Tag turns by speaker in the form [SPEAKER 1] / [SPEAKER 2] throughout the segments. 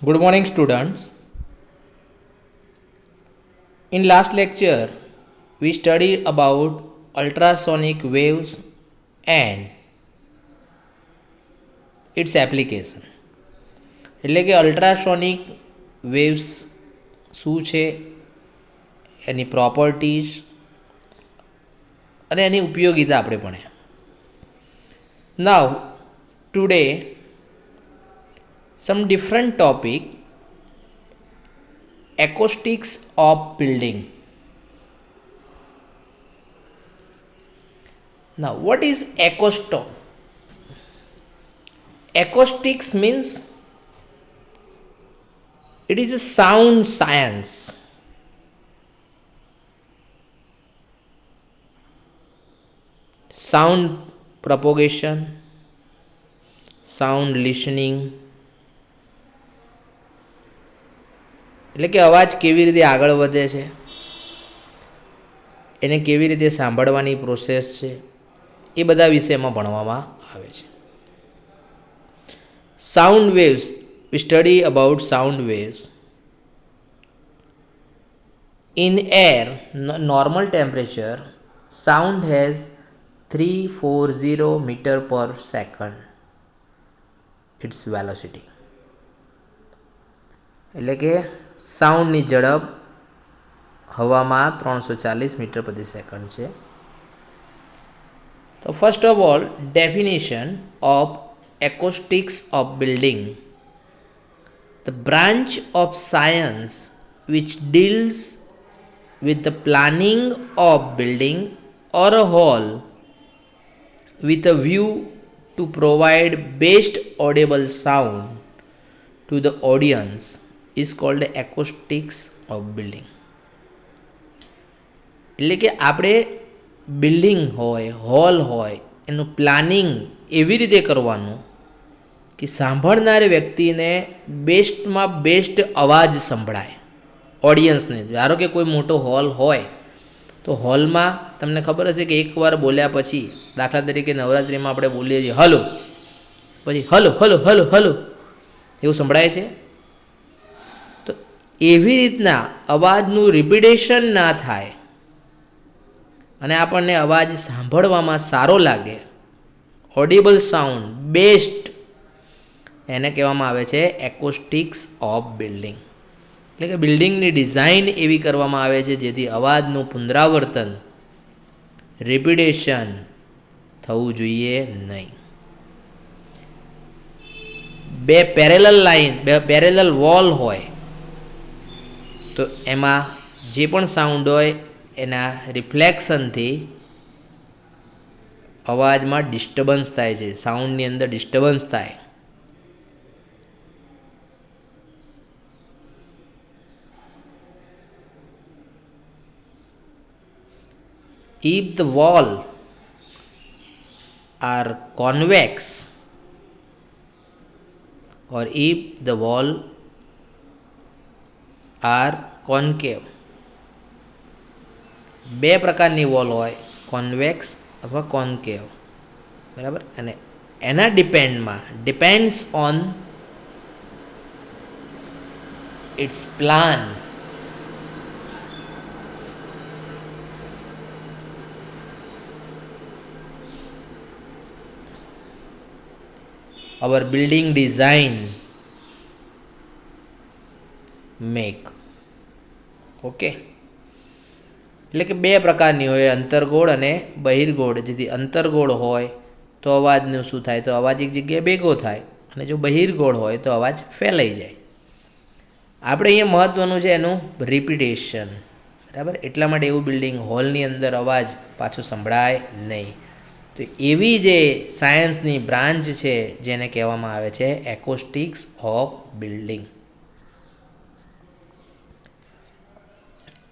[SPEAKER 1] Good morning, students. In last lecture, we studied about ultrasonic waves and its application. એટલે કે ultrasonic waves શું છે, એની properties અને એની ઉપયોગિતા આપણે ભણ્યા. નાવ today some different topic, acoustics of building. Now what is acoustic? Acoustics means it is a sound science. Sound propagation, sound listening, એટલે કે અવાજ કેવી રીતે આગળ વધે છે, એને કેવી રીતે સાંભળવાની પ્રોસેસ છે, એ બધા વિષયમાં ભણવામાં આવે છે. Sound waves, we study about sound waves. In air, normal temperature, sound has 340 meter per second its velocity. એટલે કે સાઉન્ડની ઝડપ હવામાં 340 મીટર પ્રતિ સેકન્ડ છે. તો first of all, definition of acoustics of building, the branch of science which deals with the planning of building or a hall with a view to provide best audible sound to the audience is called acoustics of building. એટલે કે આપણે building હોય, hall હોય, એનું planning એવી રીતે કરવાનું કે સાંભળનાર વ્યક્તિને બેસ્ટમાં બેસ્ટ અવાજ સંભળાય ઓડિયન્સને. ધારો કે કોઈ મોટો હોલ હોય તો હોલમાં તમને ખબર હશે કે એકવાર બોલ્યા પછી, દાખલા તરીકે નવરાત્રિમાં આપણે બોલીએ છીએ હલો, પછી હલો હલો હલો હલો એવું સંભળાય છે. તો એવી રીતના અવાજનું રિપીટેશન ના થાય અને આપણને અવાજ સાંભળવામાં સારો લાગે, ઓડિબલ સાઉન્ડ બેસ્ટ, એને કહેવામાં આવે છે એકોસ્ટિક્સ ઓફ બિલ્ડિંગ. એટલે કે બિલ્ડિંગની ડિઝાઇન એવી કરવામાં આવે છે જેથી અવાજનું પુનરાવર્તન, રિપીટેશન થવું જોઈએ નહીં. બે પેરેલલ વોલ હોય તો એમાં જે પણ સાઉન્ડ હોય એના રિફ્લેક્શનથી અવાજમાં ડિસ્ટર્બન્સ થાય છે, સાઉન્ડની અંદર ડિસ્ટર્બન્સ થાય. If the wall are convex or if the wall are concave, બે પ્રકારની વોલ હોય, કોન્વેક્સ અથવા કોન્કેવ, બરાબર. અને એના depends on it's plan. our building design make. Okay, એટલે કે બે પ્રકારની હોય, અંતર્ગોળ અને બહિર્ગોળ. જેથી અંતર્ગોળ હોય તો અવાજનું શું થાય, તો અવાજ એક જગ્યાએ ભેગો થાય, અને જો બહિર્ગોળ હોય તો અવાજ ફેલાઈ જાય. આપણે અહીંયા મહત્ત્વનું છે એનું રિપીટેશન, બરાબર. એટલા માટે એવું બિલ્ડિંગ હોલની અંદર અવાજ પાછો સંભળાય નહીં. તો એવી જે સાયન્સની બ્રાન્ચ છે જેને કહેવામાં આવે છે એકોસ્ટિક્સ ઓફ બિલ્ડિંગ.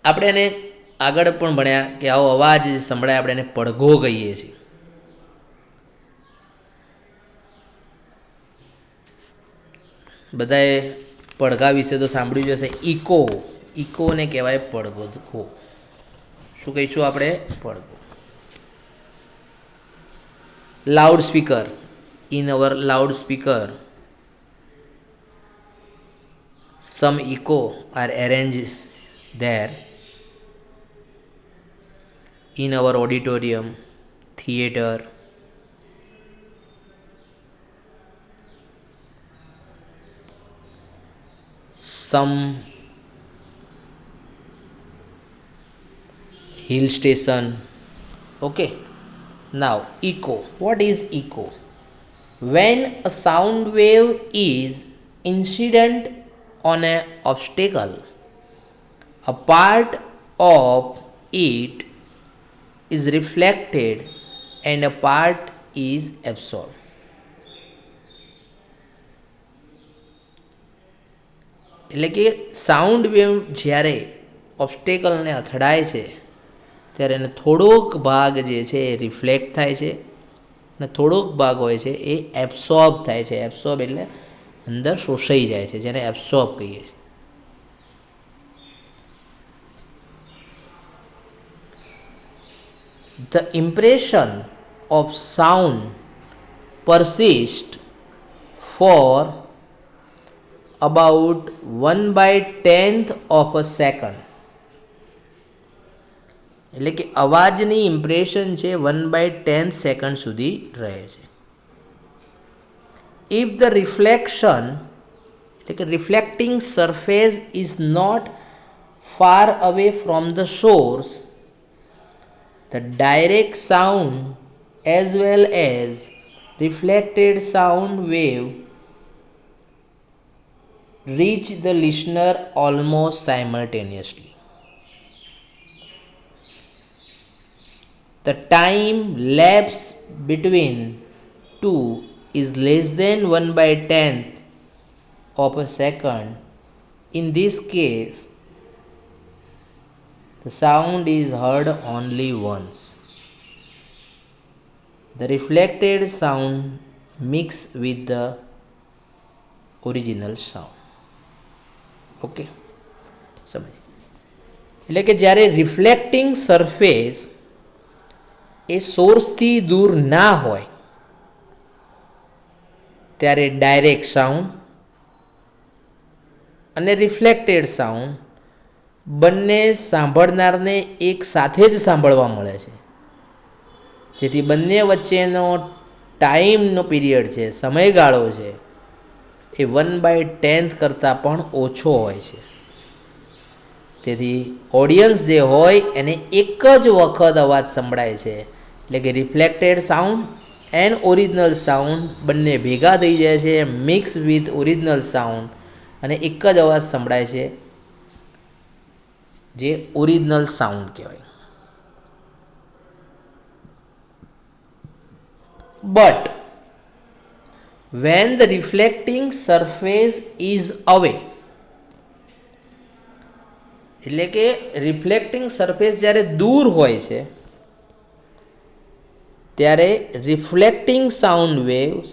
[SPEAKER 1] આપણે એને આગળ પણ ભણ્યા કે આવો અવાજ સંભળાય આપણે એને પડઘો કહીએ છીએ. બધાએ પડઘા વિશે તો સાંભળ્યું જ હશે. ઇકોને કહેવાય પડઘો. શું કહીશું આપણે? પડઘો. loudspeaker, in our loudspeaker some echo are arranged there in our auditorium, theater. Some hill station. Okay, now echo. What is echo? When a sound wave is incident on an obstacle, a part of it is reflected and a part is absorbed. એટલે કે sound wave જ્યારે ઓબ્સ્ટેકલને અથડાય છે ત્યારે એને થોડોક ભાગ જે છે એ રિફ્લેક્ટ થાય છે અને થોડોક ભાગ હોય છે એ એબ્સોર્બ થાય છે. એબ્સોર્બ એટલે અંદર શોષાઈ જાય છે, જેને એબ્સોર્બ કહીએ છીએ. The impression of sound persists for about 1/10th of a second. એટલે કે અવાજની ઇમ્પ્રેશન છે 1/10 સેકન્ડ સુધી રહે છે. If the reflection એટલે કે reflecting surface is not far away from the source, the direct sound as well as reflected sound wave reach the listener almost simultaneously. The time lapse between two is less than 1/10th of a second. In this case, the sound is heard only once. The reflected sound mix with the original sound. Okay, સમજ. એટલે કે જ્યારે reflecting surface એ સોર્સથી દૂર ના હોય ત્યારે direct sound અને reflected sound બંને સાંભળનારને એક સાથે જ સાંભળવા મળે છે, જેથી બંને વચ્ચેનો ટાઈમનો પીરિયડ છે, સમયગાળો છે, એ 1/10 કરતાં પણ ઓછો હોય છે. તેથી ઓડિયન્સ જે હોય એને એક જ વખત અવાજ સંભળાય છે. એટલે કે reflected sound and original sound બંને ભેગા થઈ જાય છે, મિક્સ વિથ ઓરિજિનલ સાઉન્ડ, અને એક જ અવાજ સંભળાય છે, જે ઓરિજિનલ સાઉન્ડ કહેવાય. But when the reflecting surface is away, એટલે કે રિફ્લેક્ટિંગ સરફેસ જ્યારે દૂર હોય છે ત્યારે reflecting sound waves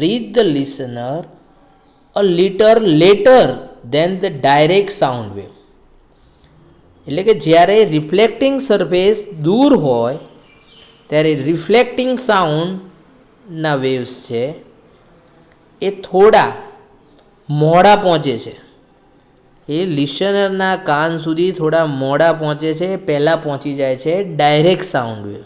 [SPEAKER 1] reach the listener a little later than the direct sound wave. એટલે કે જ્યારે રિફ્લેક્ટિંગ સરફેસ દૂર હોય ત્યારે રિફ્લેક્ટિંગ સાઉન્ડના વેવ્સ છે એ થોડા મોડા પહોંચે છે, એ લિસનરના કાન સુધી થોડા મોડા પહોંચે છે, પહેલાં પહોંચી જાય છે ડાયરેક્ટ સાઉન્ડ વેવ.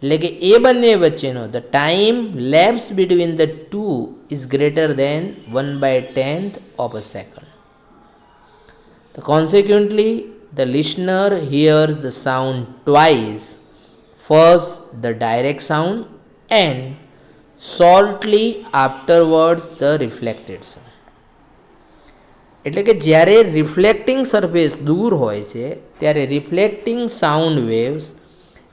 [SPEAKER 1] એટલે કે એ બંને વચ્ચેનો the time lapse between the two is greater than 1/10th of a second. Consequently, the listener hears the sound twice. First, the direct sound, and shortly afterwards the reflected sound. એટલે કે જ્યારે reflecting surface દૂર હોય છે ત્યારે reflecting sound waves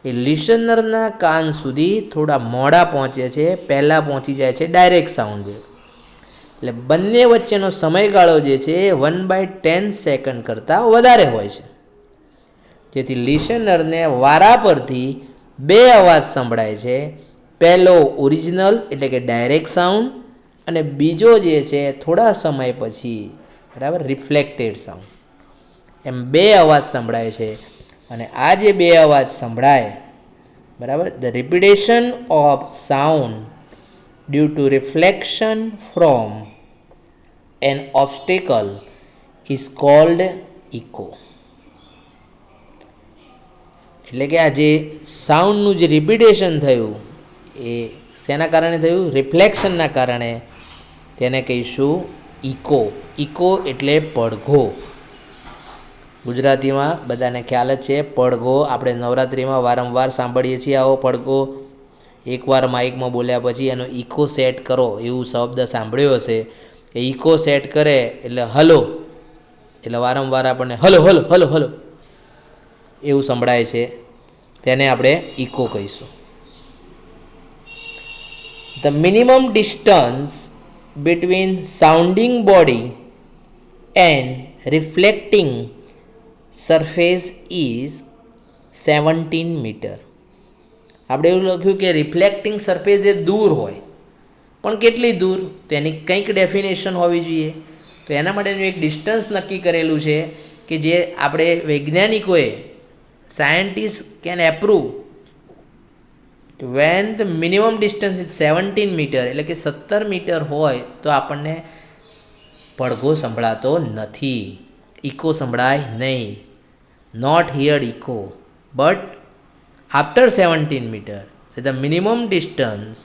[SPEAKER 1] એ લિસનરના કાન સુધી થોડા મોડા પહોંચે છે, પહેલાં પહોંચી જાય છે ડાયરેક્ટ સાઉન્ડ વેવ. એટલે બંને વચ્ચેનો સમયગાળો જે છે એ 1/10 સેકન્ડ કરતાં વધારે હોય છે, જેથી લિસનરને વારા પરથી બે અવાજ સંભળાય છે. પહેલો ઓરિજિનલ એટલે કે ડાયરેક્ટ સાઉન્ડ, અને બીજો જે છે થોડા સમય પછી, બરાબર, રિફ્લેક્ટેડ સાઉન્ડ. એમ બે અવાજ સંભળાય છે. અને આ જે બે અવાજ સંભળાય, બરાબર, the repetition of sound due to reflection from an obstacle is called echo. એટલે કે આ જે સાઉન્ડનું જે રિપીટેશન થયું એ શેના કારણે થયું? રિફ્લેક્શનના કારણે. તેને કહીશું ઇકો. ઇકો એટલે પડઘો. ગુજરાતીમાં બધાને ખ્યાલ જ છે પડઘો. આપણે નવરાત્રિમાં વારંવાર સાંભળીએ છીએ આવો પડઘો. એકવાર માઇકમાં બોલ્યા પછી એનો ઇકો સેટ કરો એવું શબ્દ સાંભળ્યો હશે. એ ઇકો સેટ કરે એટલે હલો, એટલે વારંવાર આપણને હલો હલો હલો હલો એવું સંભળાય છે. તેને આપણે ઇકો કહીશું. The minimum distance between sounding body and reflecting surface is 17 metre. આપણે એવું લખ્યું કે રિફ્લેક્ટિંગ સરફેસ એ દૂર હોય, પણ કેટલી દૂર તેની કંઈક ડેફિનેશન હોવી જોઈએ. તો એના માટેનું એક ડિસ્ટન્સ નક્કી કરેલું છે કે જે આપણે વૈજ્ઞાનિકોએ scientist can approve when the minimum distance is 17 metre, એટલે કે 17 મીટર હોય તો આપણને પડઘો સંભળાતો નથી, ઇકો સંભળાય નહીં. Not heard echo but after 17 metre the minimum distance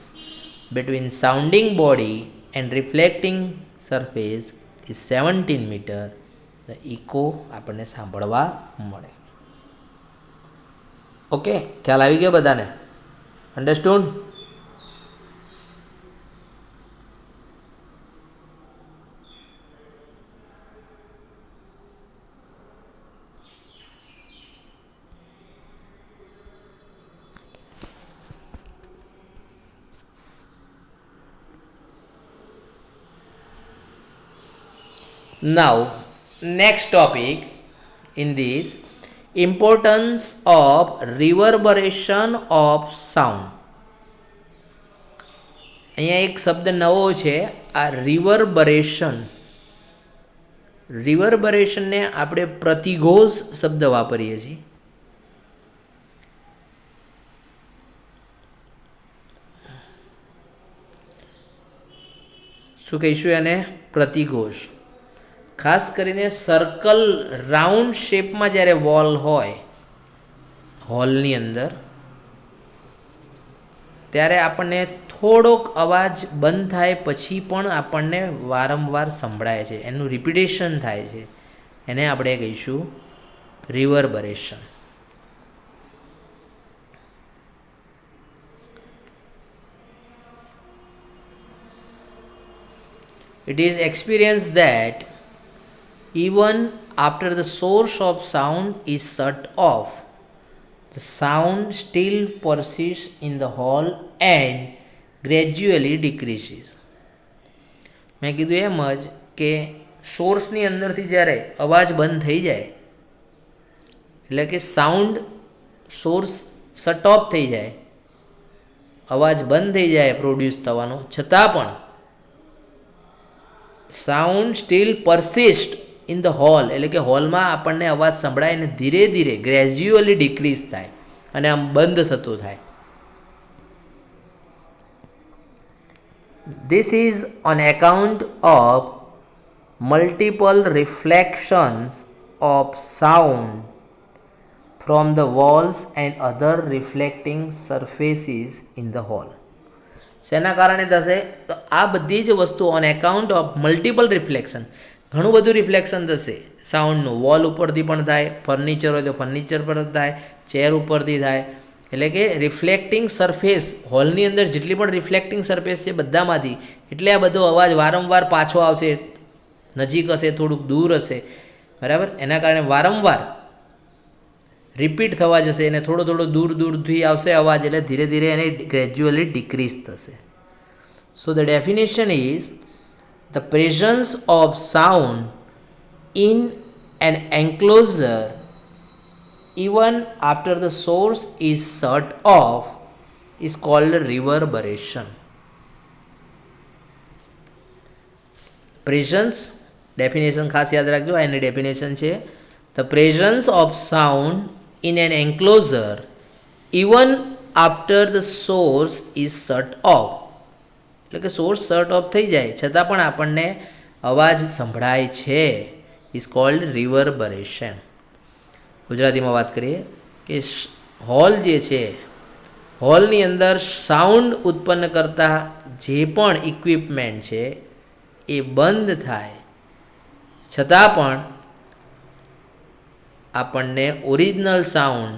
[SPEAKER 1] between sounding body and reflecting surface is 17 meter. the echo આપણને સાંભળવા મળે. ઓકે, ખ્યાલ આવી ગયો બધાને? Understood? Now, next topic in this, importance of reverberation of sound. અહીંયા એક શબ્દ નવો છે, આ રિવર્બરેશન. રિવર્બરેશનને આપણે પ્રતિઘોષ શબ્દ વાપરીએ છીએ. શું કહીશું એને? પ્રતિઘોષ. ખાસ કરીને સર્કલ રાઉન્ડ શેપમાં જ્યારે વોલ હોય હોલની અંદર, ત્યારે આપણને થોડોક અવાજ બંધ થાય પછી પણ આપણને વારંવાર સંભળાય છે, એનું રિપીટેશન થાય છે. એને આપણે કહીશું રિવર્બરેશન. It is experience that even after the source of sound is shut off, the sound still persists in the hall and gradually decreases. મેં કીધું એમ જ કે સોર્સની અંદરથી જ્યારે અવાજ બંધ થઈ જાય, એટલે કે સાઉન્ડ સોર્સ શટ ઓફ થઈ જાય, અવાજ બંધ થઈ જાય પ્રોડ્યુસ થવાનો, છતાં પણ sound still persist in the hall, એટલે કે હોલમાં આપણને અવાજ સંભળાય અને ધીરે ધીરે ગ્રેજ્યુઅલી ડિક્રીઝ થાય અને આમ બંધ થતો થાય. This is on account of multiple reflections of sound from the walls and other reflecting surfaces in the hall. શેના કારણે થશે? તો આ બધી જ વસ્તુ on account of multiple reflection, ઘણું બધું રિફ્લેક્શન થશે સાઉન્ડનું. વોલ ઉપરથી પણ થાય, ફર્નિચર હોય તો ફર્નિચર પર થાય, ચેર ઉપરથી થાય. એટલે કે રિફ્લેક્ટિંગ સરફેસ, હોલની અંદર જેટલી પણ રિફ્લેક્ટિંગ સરફેસ છે બધામાંથી, એટલે આ બધો અવાજ વારંવાર પાછો આવશે, નજીક હશે, થોડુંક દૂર હશે, બરાબર? એના કારણે વારંવાર રિપીટ થવા જશે અને થોડો થોડો દૂર દૂરથી આવશે અવાજ, એટલે ધીરે ધીરે એને ગ્રેજ્યુઅલી ડિક્રીઝ થશે. So the definition is the presence of sound in an enclosure even after the source is shut off is called reverberation. Presence definition ખાસ યાદ રાખજો, એની ડેફિનેશન છે the presence of sound in an enclosure even after the source is shut off. એટલે કે source shirt of થઈ જાય છતાં પણ આપણને અવાજ સંભળાય છે ઇઝ કોલ્ડ રિવર્બરેશન. ગુજરાતીમાં વાત કરીએ કે હોલ જે છે, હોલની અંદર સાઉન્ડ ઉત્પન્ન કરતા જે પણ ઇક્વિપમેન્ટ છે એ બંધ થાય છતાં પણ આપણને ઓરિજિનલ સાઉન્ડ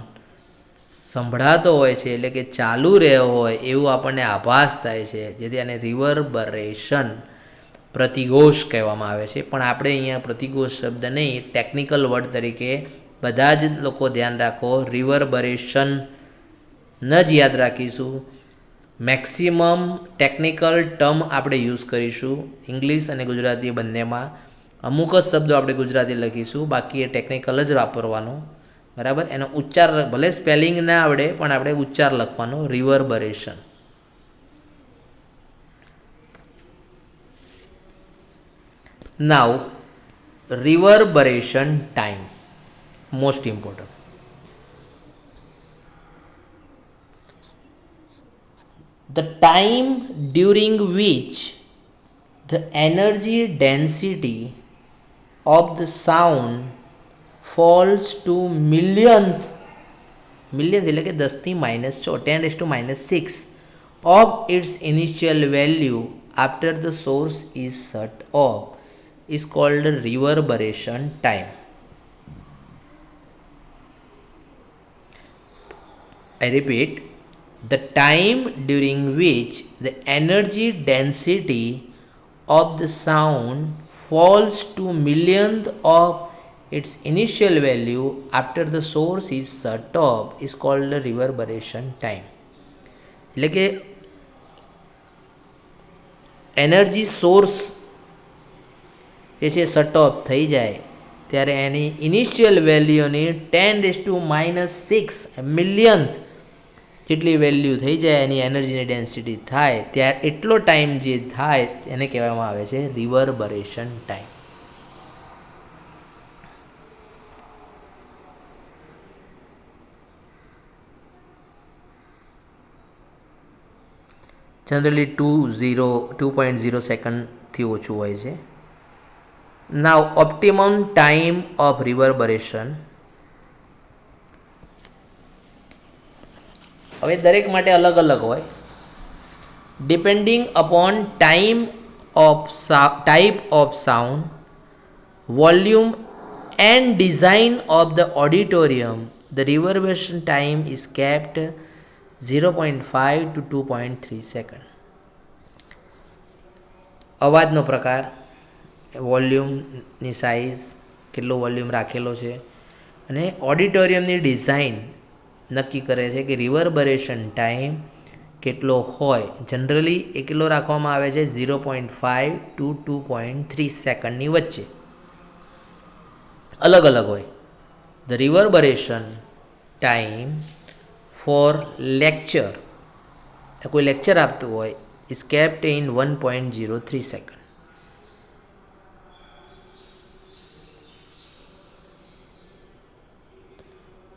[SPEAKER 1] સંભળાતો હોય છે, એટલે કે ચાલુ રહ્યો હોય એવું આપણને આભાસ થાય છે, જેથી આને રિવર્બરેશન પ્રતિઘોષ કહેવામાં આવે છે. પણ આપણે અહીંયા પ્રતિઘોષ શબ્દ નહીં, ટેકનિકલ વર્ડ તરીકે બધા જ લોકો ધ્યાન રાખો, રિવર્બરેશન ન જ યાદ રાખીશું. મેક્સિમમ ટેકનિકલ ટર્મ આપણે યુઝ કરીશું ઇંગ્લિશ અને ગુજરાતી બંનેમાં. અમુક જ શબ્દો આપણે ગુજરાતી લખીશું, બાકી એ ટેકનિકલ જ વાપરવાનો, બરાબર. એનો ઉચ્ચાર ભલે સ્પેલિંગ ના આવડે પણ આપણે ઉચ્ચાર લખવાનો, reverberation. Now reverberation time, most important. The time during which the energy density of the sound falls to millionth એટલે કે 10⁻6 10⁻6 of its initial value after the source is shut off is called reverberation time. I repeat, the time during which the energy density of the sound falls to millionth of its initial value after the source is shut off is called the reverberation time. એટલે કે energy source જે છે shirt of થઈ જાય ત્યારે એની initial વેલ્યુની 10⁻6 મિલિયન્થ જેટલી value થઈ જાય, એની એનર્જીની ડેન્સિટી થાય, ત્યારે એટલો ટાઈમ જે થાય એને કહેવામાં આવે છે રિવર્બરેશન ટાઈમ. જનરલી 2.0 સેકન્ડથી ઓછું હોય છે. Now optimum time of reverberation. હવે દરેક માટે અલગ અલગ હોય, depending upon time of type of sound, volume and design of the auditorium, the reverberation time is kept 0.5 to 2.3 second. અવાજનો પ્રકાર, વોલ્યુમની સાઇઝ, કેટલો વોલ્યુમ રાખેલો છે, અને ઓડિટોરિયમની ડિઝાઇન નક્કી કરે છે કે રિવર્બરેશન ટાઈમ કેટલો હોય. જનરલી એ કેટલો રાખવામાં આવે છે 0.5 to 2.3 સેકન્ડની વચ્ચે. અલગ અલગ હોય. The reverberation time for lecture, કોઈ લેક્ચર આપતું હોય, is kept in 1.03 second.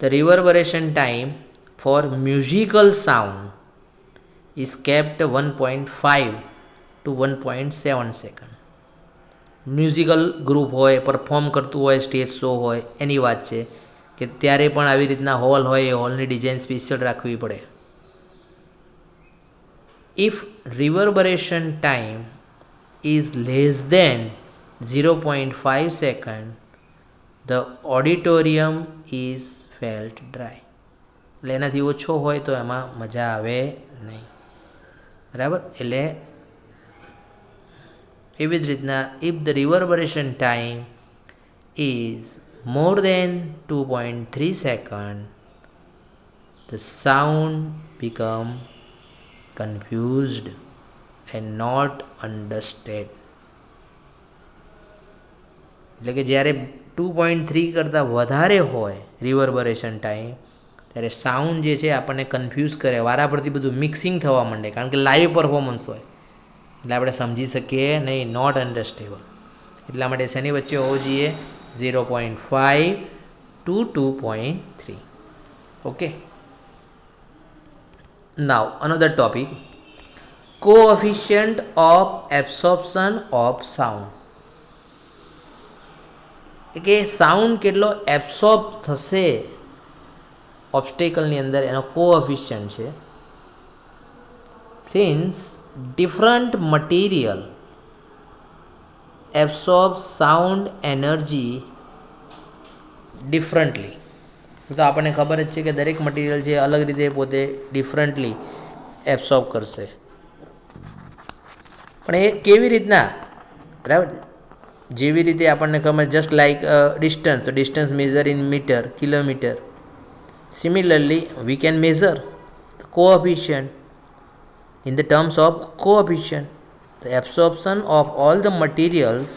[SPEAKER 1] The reverberation time for musical sound is kept 1.5 to 1.7 second. Musical group હોય, પરફોર્મ કરતું હોય, સ્ટેજ શો હોય, એની વાત છે કે ત્યારે પણ આવી રીતના હોલ હોય, એ હોલની ડિઝાઇન સ્પેશિયલ રાખવી પડે. If reverberation time is less than 0.5 second, the auditorium is felt dry. એટલે એનાથી ઓછો હોય તો એમાં મજા આવે નહીં, બરાબર. એટલે એવી જ રીતના if the reverberation time is more than 2.3 second, the sound become confused and not understand. એટલે કે જ્યારે 2.3 કરતાં વધારે હોય રિવર્બરેશન ટાઈમ, ત્યારે સાઉન્ડ જે છે આપણને કન્ફ્યુઝ કરે, વારાફરતી બધું મિક્સિંગ થવા માંડે, કારણ કે લાઈવ પરફોર્મન્સ હોય એટલે આપણે સમજી શકીએ નહીં, નોટ અન્ડરસ્ટેબલ. એટલા માટે શેની વચ્ચે હોવો જોઈએ? 0.5 to 2.3. Okay. Now another topic, coefficient of absorption of sound. કે સાઉન્ડ કેટલો એબ્સોર્બ થશે ઓબ્સ્ટેકલની અંદર એનો કોએફિશિયન્ટ છે. Since different material absorb sound energy differently. તો આપણને ખબર જ છે કે દરેક મટીરિયલ છે અલગ રીતે પોતે ડિફરન્ટલી એબ્સોર્બ કરશે. પણ એ કેવી રીતના? બરાબર, જેવી રીતે આપણને ખબર જસ્ટ લાઇક ડિસ્ટન્સ, તો distance measure in metre, kilometre. Similarly we can measure the coefficient in the terms of coefficient. The absorption of all the materials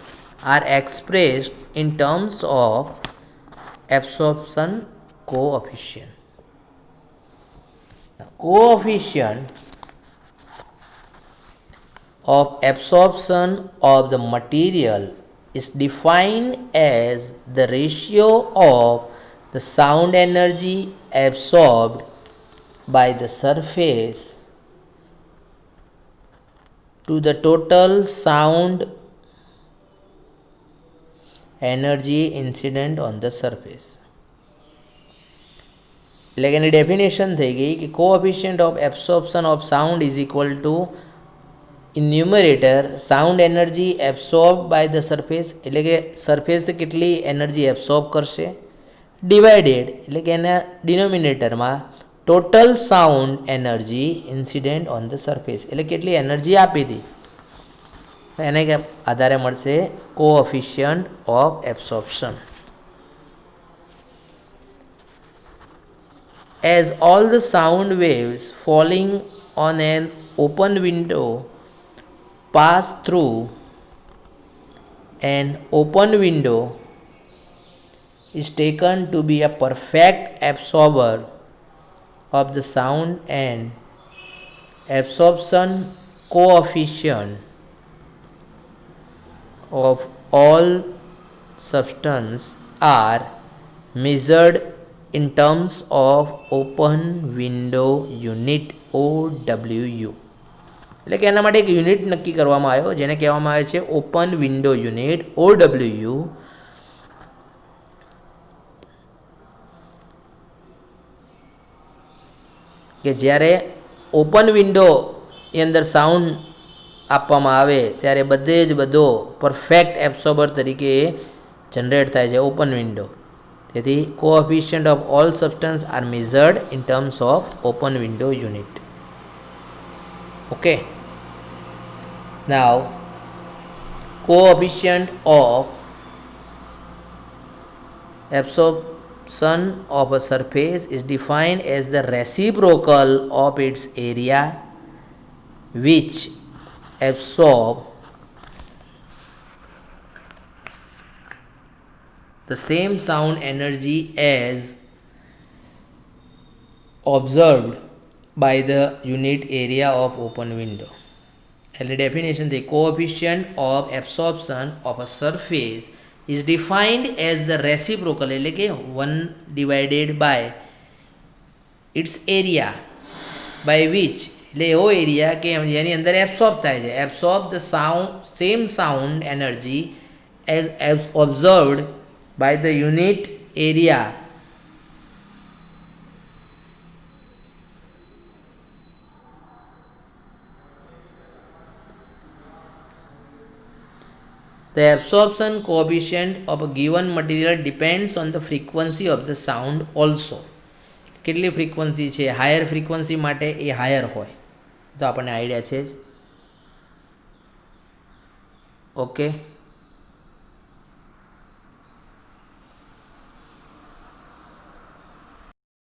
[SPEAKER 1] are expressed in terms of absorption coefficient. The coefficient of absorption of the material is defined as the ratio of the sound energy absorbed by the surface to the total sound energy incident on the surface. એટલે કે એની definition થઈ ગઈ કે coefficient of absorption of sound is equal to in numerator sound energy absorb by the surface, એટલે કે surface કેટલી energy absorb કરશે, divided એટલે કે એના ડિનોમિનેટરમાં total sound energy incident on the surface, એટલે કેટલી એનર્જી આપી હતી એને કે આધારે મળશે coefficient of absorption. As all the sound waves falling on an open window pass through an open window is taken to be a perfect absorber of the sound, and absorption coefficient of all substance are measured in terms of open window unit OWU. એટલે કે એના માટે એક unit નક્કી કરવામાં આવ્યો જેને કહેવામાં આવે છે ઓપન વિન્ડો યુનિટ OWU. કે જ્યારે ઓપન વિન્ડોની અંદર સાઉન્ડ આપવામાં આવે ત્યારે બધે જ બધો પરફેક્ટ એબ્સોર્બર તરીકે જનરેટ થાય છે ઓપન વિન્ડો. તેથી coefficient of all substance are measured in terms of open window unit. Okay, now coefficient of absorption of a surface is defined as the reciprocal of its area which absorb the same sound energy as observed by the unit area of open window. એટલે definition થઈ coefficient of absorption of a surface is defined as the reciprocal એટલે કે 1 divided by its area by which એટલે એવો area કે જેની અંદર absorb થાય છે, absorb the sound same sound energy as observed by the unit area the absorption coefficient of a given material depends on the frequency of the sound also. કેટલી frequency છે, higher frequency માટે એ higher હોય તો આપણને idea છે જ. Okay.